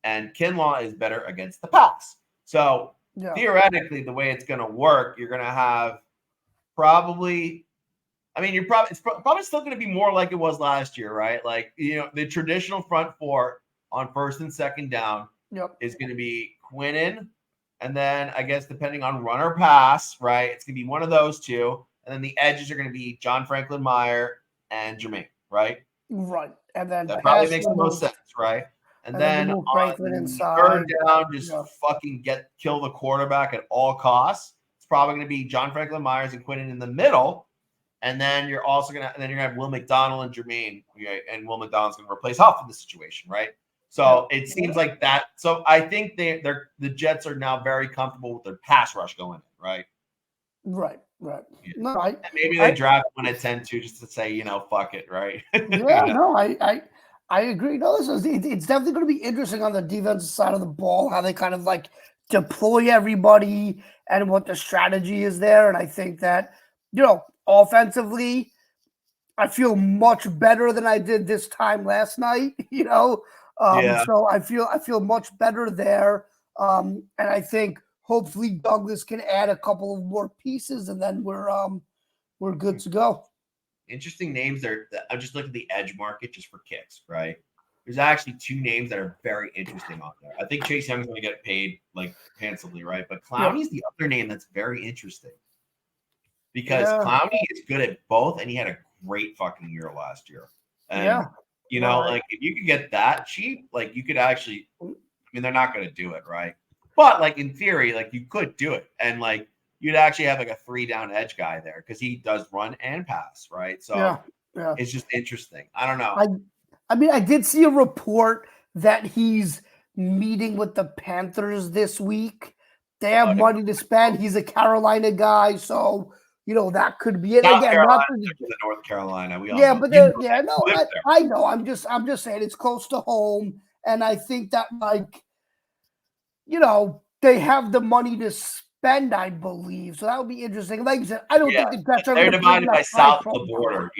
and Kinlaw is better against the pass. So Yeah. theoretically, the way it's going to work, you're going to have probably, it's probably still going to be more like it was last year, right? Like, the traditional front four on first and second down Yep. is going to be Quinnen. And then I guess depending on run or pass, right? It's going to be one of those two. And then the edges are going to be John Franklin Meyer and Jermaine, right? Right. And then That probably makes the most sense, right? And then move on Franklin inside. third down, just Yeah. fucking kill the quarterback at all costs. It's probably going to be John Franklin Myers and Quinnen in the middle. And then you're also going to have Will McDonald and Jermaine. Right? And Will McDonald's going to replace Huff in the situation, right? So it seems like that. So I think the Jets are now very comfortable with their pass rush going in, right? Right. Yeah. No, And maybe they draft one at 10-2 just to say, fuck it, right? Yeah, no, I agree. No, it's definitely going to be interesting on the defensive side of the ball, how they kind of like deploy everybody and what the strategy is there. And I think that, offensively, I feel much better than I did this time last night, Yeah. So I feel much better there. And I think hopefully Douglas can add a couple of more pieces and then we're good to go. Interesting names there. I'm just looking at the edge market just for kicks, right? There's actually 2 names that are very interesting on there. I think Chase Young's going to get paid like handsomely, right? But Clowney's the other name that's very interesting because Clowney is good at both, and he had a great fucking year last year. And like if you could get that cheap, like you could actually. I mean, they're not going to do it, right? But like in theory, like you could do it, and like you'd actually have like a 3-down edge guy there because he does run and pass, right? So it's just interesting. I don't know. I did see a report that he's meeting with the Panthers this week. They have money to spend. He's a Carolina guy, so that could be it. Again, not the North Carolina. We all know. But I know. I'm just saying it's close to home, and I think that they have the money to spend, I believe. So that would be interesting. Like you said, I don't think the Jets are. They're divided by south of the border.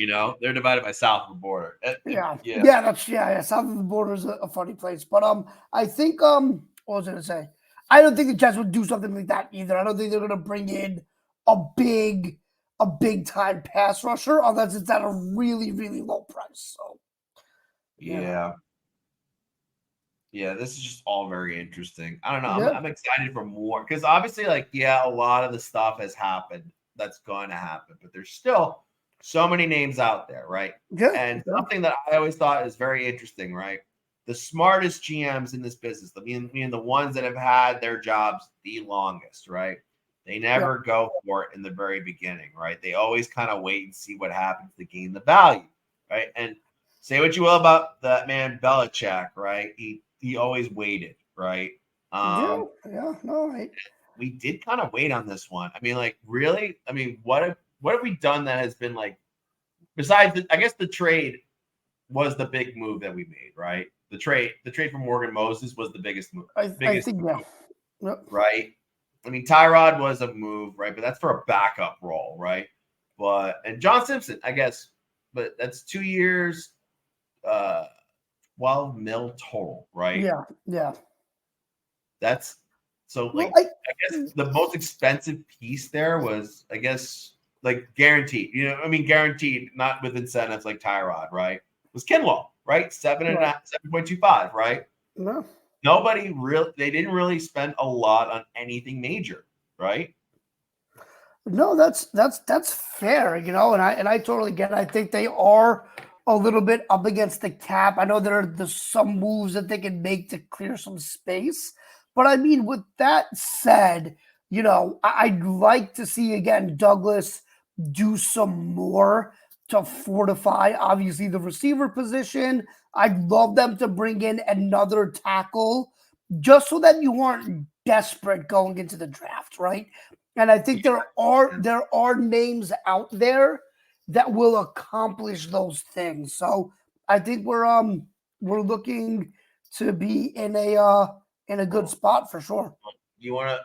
They're divided by south of the border. South of the border is a funny place. But I think what was I going to say? I don't think the Jets would do something like that either. I don't think they're going to bring in a big time pass rusher unless it's at a really, really low price. So Yeah, this is just all very interesting. I don't know. I'm excited for more because obviously, a lot of the stuff has happened that's going to happen, but there's still so many names out there, right? And something that I always thought is very interesting, right? The smartest GMs in this business, meaning the ones that have had their jobs the longest, right? They never go for it in the very beginning, right? They always kind of wait and see what happens to gain the value, right? And say what you will about that man Belichick, right? He always waited, right? No, right. We did kind of wait on this one. I mean, really? I mean, what what have we done that has been like besides I guess the trade was the big move that we made, right? The trade for Morgan Moses was the biggest move. I think move, Yep. right? I mean, Tyrod was a move, right? But that's for a backup role, right? And John Simpson, I guess, but that's 2 years, 12 mil total, right? Yeah. That's so Well, like I guess the most expensive piece there was, I guess, like guaranteed. You know, I mean, guaranteed, not with incentives like Tyrod, right? Was Kinlaw, right? 7.25, right? No. They didn't really spend a lot on anything major, right? No, that's fair, and I totally get it. I think they are a little bit up against the cap. I know there's some moves that they can make to clear some space, but I mean, with that said, I'd like to see again Douglas do some more to fortify, obviously, the receiver position. I'd love them to bring in another tackle just so that you aren't desperate going into the draft, right? And I think there are names out there that will accomplish those things. So I think we're looking to be in a good spot for sure. You want to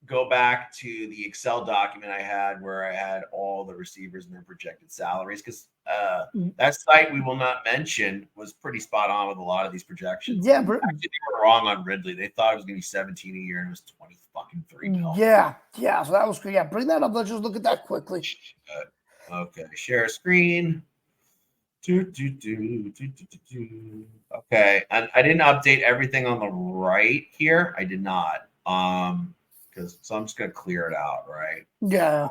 go back to the Excel document I had where I had all the receivers and their projected salaries because that site we will not mention was pretty spot on with a lot of these projections. Yeah, actually, they were wrong on Ridley. They thought it was going to be 17 a year and it was 23 mil. Yeah. So that was good. Yeah, bring that up. Let's just look at that quickly. Okay, share Okay, and I didn't update everything on the right here. I did not. So I'm just gonna clear it out, right? Yeah.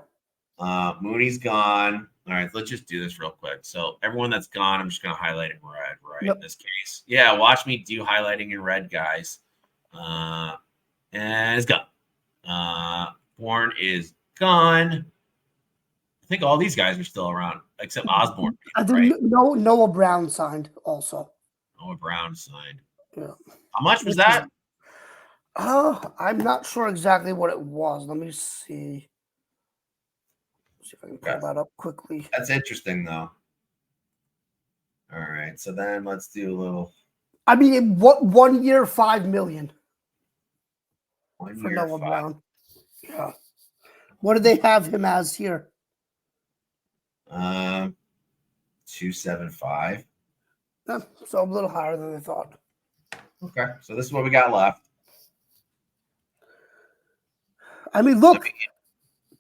Mooney's gone. All right, let's just do this real quick. So everyone that's gone, I'm just gonna highlight in red, right? Yep. In this case. Yeah, watch me do highlighting in red, guys. And it's gone. Bourne is gone. I think all these guys are still around, except Osborne. I think right? Noah Brown signed also. Noah Brown signed. Yeah. How much was that? I'm not sure exactly what it was. Let me see. See if I can pull that up quickly. That's interesting, though. All right, so then let's do a little. I mean, what 1 year, $5 million 1 for year, Noah 5. Brown. Yeah. What do they have him as here? 275. Yeah, so a little higher than I thought. Okay, so this is what we got left. I mean, look.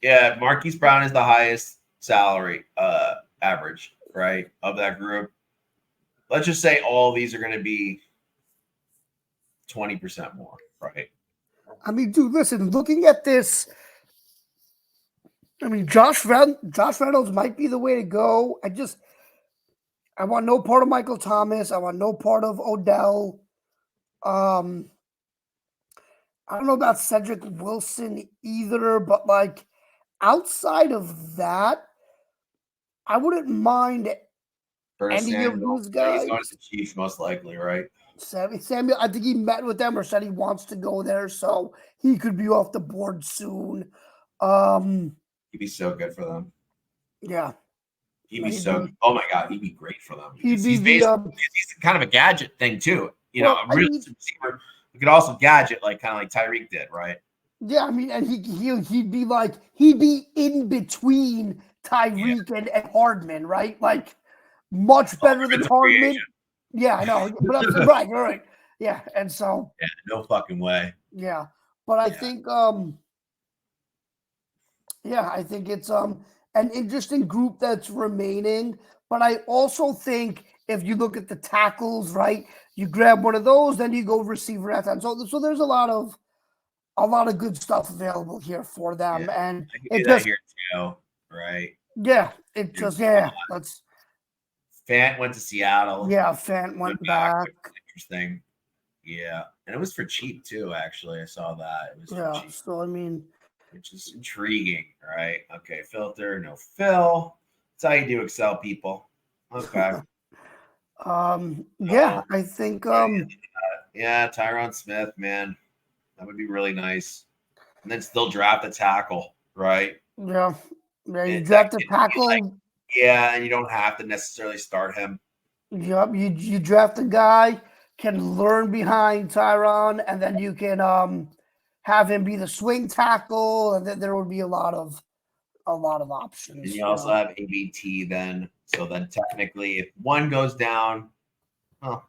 Yeah, Marquise Brown is the highest salary average, right, of that group. Let's just say all these are going to be 20% more, right? I mean, dude, listen, looking at this, I mean, Josh Reynolds might be the way to go. I want no part of Michael Thomas. I want no part of Odell. I don't know about Cedric Wilson either, but like outside of that, I wouldn't mind any of those guys. He's going to the Chiefs most likely, right? Samuel, I think he met with them or said he wants to go there, so he could be off the board soon. He'd be so good for them. Yeah. He'd be oh my God, he'd be great for them. He's he's kind of a gadget thing too. Really receiver who could also gadget kind of like Tyreek did, right? Yeah, I mean, and he'd be in between Tyreek and Hardman, right? Like much better than Hardman. Yeah, I know. But I'm right. Yeah, and so no fucking way. Yeah. But I think I think it's an interesting group that's remaining. But I also think if you look at the tackles, right, you grab one of those, then you go receiver at time. So there's a lot of good stuff available here for them. Yeah, and it just here too, right? Yeah, it just let's Fant went to Seattle. Yeah, Fant went back. Interesting. Yeah. And it was for cheap too, actually. I saw that. It was for cheap. So I mean, which is intriguing, right? Okay, filter, no fill. That's how you do Excel, people. Okay. I think Tyron Smith, man. That would be really nice. And then still draft a tackle, right? Yeah. Man, you That draft a kid, tackle. yeah, and you don't have to necessarily start him. Yep, you draft a guy, can learn behind Tyron, and then you can have him be the swing tackle, and then there would be a lot of options. And you also have ABT then. So then technically, if one goes down, well,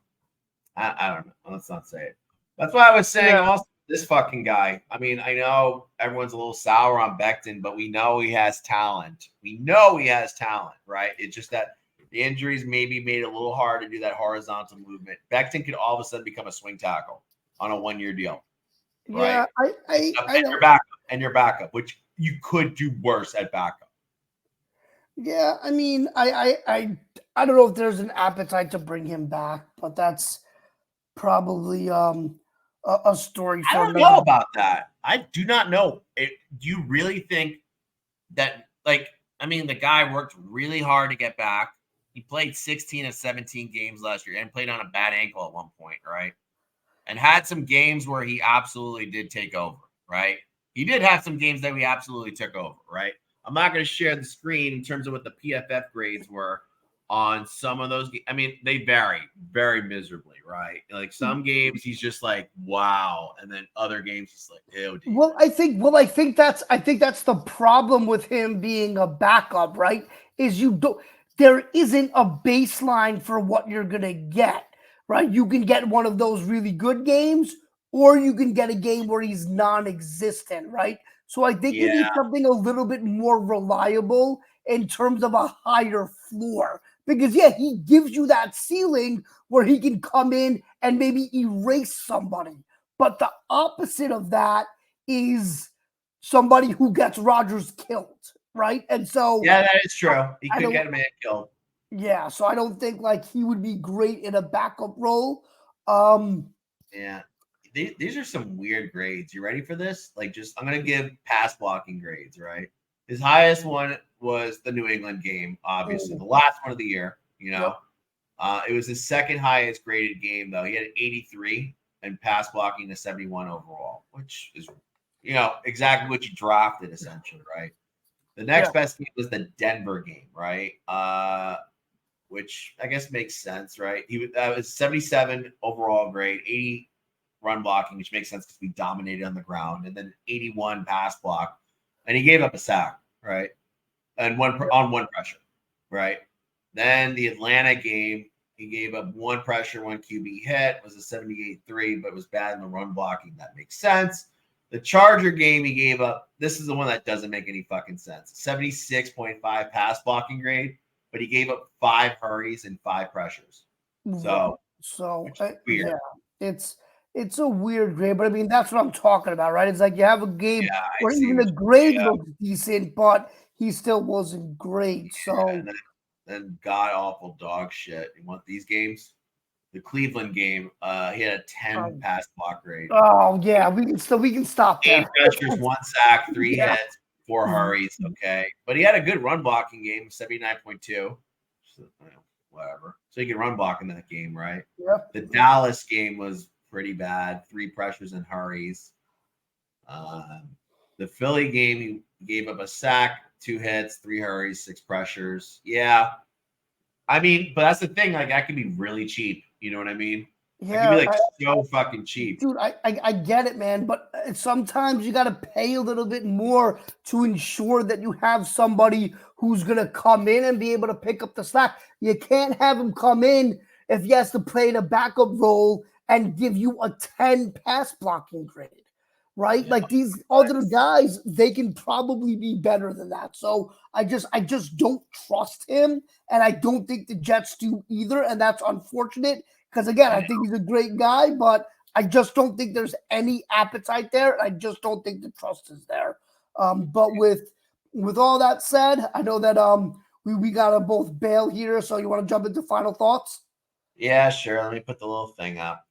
I don't know. Let's not say it. That's why I was saying Yeah. also this fucking guy. I mean, I know everyone's a little sour on Becton, but we know he has talent. We know he has talent, right? It's just that the injuries maybe made it a little hard to do that horizontal movement. Becton could all of a sudden become a swing tackle on a 1-year deal. Yeah, Right. I And don't. your backup, which you could do worse at backup. Yeah, I mean, I don't know if there's an appetite to bring him back, but that's probably a story I for don't another. know about that. I do not know. Do you really think that, like, I mean, the guy worked really hard to get back. He played 16 of 17 games last year and played on a bad ankle at one point, right? And had some games where he absolutely did take over, right? He did have some games that we absolutely took over, right? I'm not going to share the screen in terms of what the PFF grades were on some of those. I mean, they vary very miserably, right? Like some games he's just like, wow. And then other games he's like, ew, dude. Well, I think that's the problem with him being a backup, right? Is there isn't a baseline for what you're gonna get, right? You can get one of those really good games, or you can get a game where he's non-existent, right? So I think you need Yeah. something a little bit more reliable in terms of a higher floor. Because yeah, he gives you that ceiling where he can come in and maybe erase somebody. But the opposite of that is somebody who gets Rodgers killed, right? And so Yeah, that is true. He I could don't, get a man killed. yeah, so I don't think like he would be great in a backup role. Yeah. These are some weird grades. You ready for this? Like, just I'm gonna give pass blocking grades, right? His highest one was the New England game, obviously, the last one of the year, you know. It was his second highest graded game, though. He had an 83 and pass blocking a 71 overall, which is, exactly what you drafted, essentially, right? The next best game was the Denver game, right? Which I guess makes sense, right? He was 77 overall grade, 80 run blocking, which makes sense because we dominated on the ground, and then 81 pass block, and he gave up a sack, right? And one pressure, right? Then the Atlanta game, he gave up one pressure, one QB hit, was a 78-3, but was bad in the run blocking. That makes sense. The Charger game, he gave up. This is the one that doesn't make any fucking sense. 76.5 pass blocking grade, but he gave up 5 hurries and 5 pressures. So weird. Yeah, it's a weird grade, but I mean that's what I'm talking about, right? It's like you have a game where even the grade looks decent, but he still wasn't great. So then god awful dog shit. You want these games? The Cleveland game, he had a 10 pass block grade. Oh yeah, we can stop there. 8 pressures, 1 sack, 3 hits, 4 hurries. Okay, but he had a good run blocking game, 79.2. So, whatever. So he could run block in that game, right? Yep. The Dallas game was pretty bad, 3 pressures and hurries. The Philly game, he gave up a sack, 2 hits, 3 hurries, 6 pressures. Yeah. I mean, but that's the thing. Like, that could be really cheap. You know what I mean? Yeah, it could be so fucking cheap. Dude, I get it, man. But sometimes you got to pay a little bit more to ensure that you have somebody who's going to come in and be able to pick up the slack. You can't have him come in if he has to play in a backup role and give you a 10 pass blocking grade. Right? Yeah, like these other guys, they can probably be better than that. So I just don't trust him. And I don't think the Jets do either. And that's unfortunate because, again, I think he's a great guy, but I just don't think there's any appetite there. I just don't think the trust is there. But with all that said, I know that we got to both bail here. So you want to jump into final thoughts? Yeah, sure. Let me put the little thing up.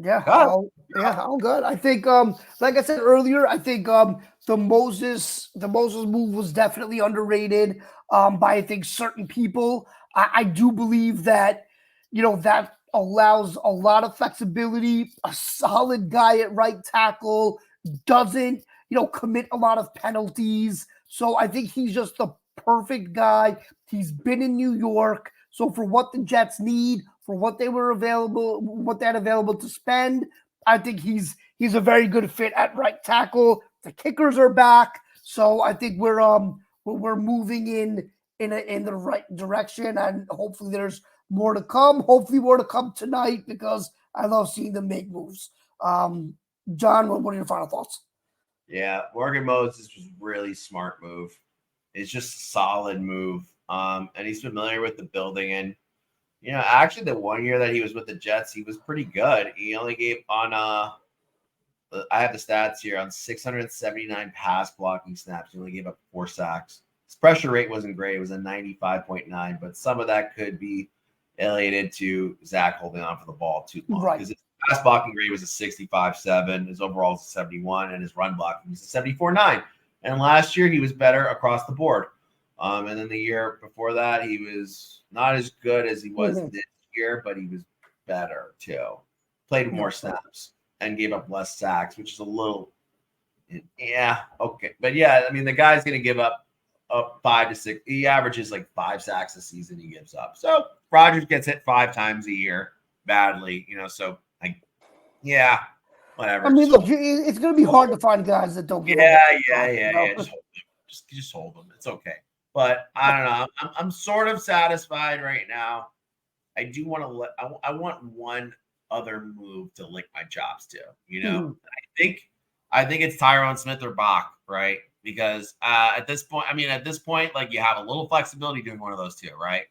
Yeah, all good. I think, like I said earlier, I think the Moses move was definitely underrated by I think certain people. I do believe that that allows a lot of flexibility. A solid guy at right tackle doesn't commit a lot of penalties. So I think he's just the perfect guy. He's been in New York. So for what the Jets need, for what they had available to spend, I think he's a very good fit at right tackle. The kickers are back. So I think we're moving in the right direction, and hopefully there's more to come. Hopefully more to come tonight, because I love seeing them make moves. John, what are your final thoughts? Yeah, Morgan Moses was really smart move. It's just a solid move. And he's familiar with the building. And actually the 1 year that he was with the Jets, he was pretty good. He only gave on I have the stats here, on 679 pass blocking snaps. He only gave up 4 sacks. His pressure rate wasn't great. It was a 95.9, but some of that could be related to Zach holding on for the ball too long. Right. Because his pass blocking grade was a 65.7, his overall was a 71, and his run blocking was a 74.9. And last year he was better across the board. And then the year before that, he was not as good as he was this year, but he was better too. Played more snaps and gave up less sacks, which is a little, okay. But yeah, I mean, the guy's going to give up 5 to 6. He averages like 5 sacks a season he gives up. So Rodgers gets hit 5 times a year badly, so whatever. I mean, look, it's going to be hard to find guys that don't get Yeah. Just hold them. It's okay. But I don't know. I'm sort of satisfied right now. I do want to I want one other move to lick my chops to. I think it's Tyron Smith or Bach, right? Because at this point, like, you have a little flexibility doing one of those two, right?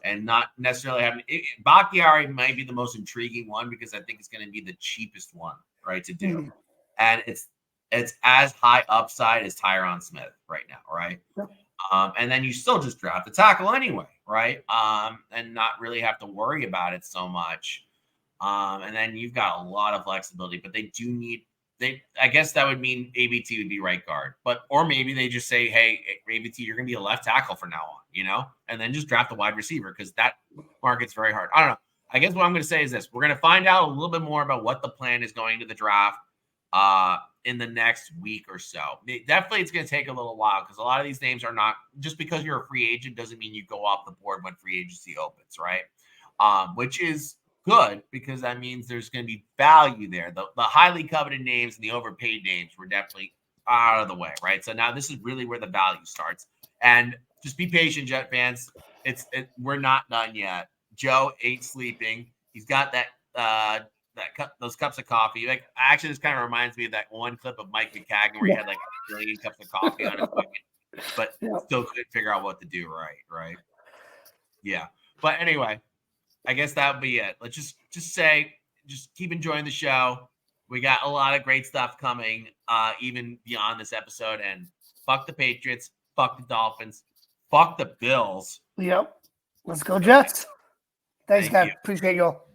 And not necessarily having Bakhtiari might be the most intriguing one, because I think it's going to be the cheapest one, right, to do. And it's as high upside as Tyron Smith right now, right? And then you still just draft the tackle anyway, right? And not really have to worry about it so much. And then you've got a lot of flexibility, but they do need. I guess that would mean ABT would be right guard, or maybe they just say, hey, ABT, you're going to be a left tackle from now on, and then just draft a wide receiver, because that market's very hard. I don't know. I guess what I'm going to say is this: we're going to find out a little bit more about what the plan is going to the draft in the next week or so. Definitely, it's going to take a little while, because a lot of these names are not, just because you're a free agent doesn't mean you go off the board when free agency opens, right? Which is good, because that means there's going to be value there. The highly coveted names and the overpaid names were definitely out of the way, right? So now this is really where the value starts. And just be patient, Jet fans. We're not done yet. Joe ain't sleeping. He's got those cups of coffee. Like, actually, this kind of reminds me of that one clip of Mike McCagnon where he had like a billion cups of coffee on his bucket, but still couldn't figure out what to do right? Yeah. But anyway, I guess that would be it. Let's just keep enjoying the show. We got a lot of great stuff coming, even beyond this episode. And fuck the Patriots, fuck the Dolphins, fuck the Bills. Yep. Let's go, Jets. Thanks, guys. You. Appreciate you all.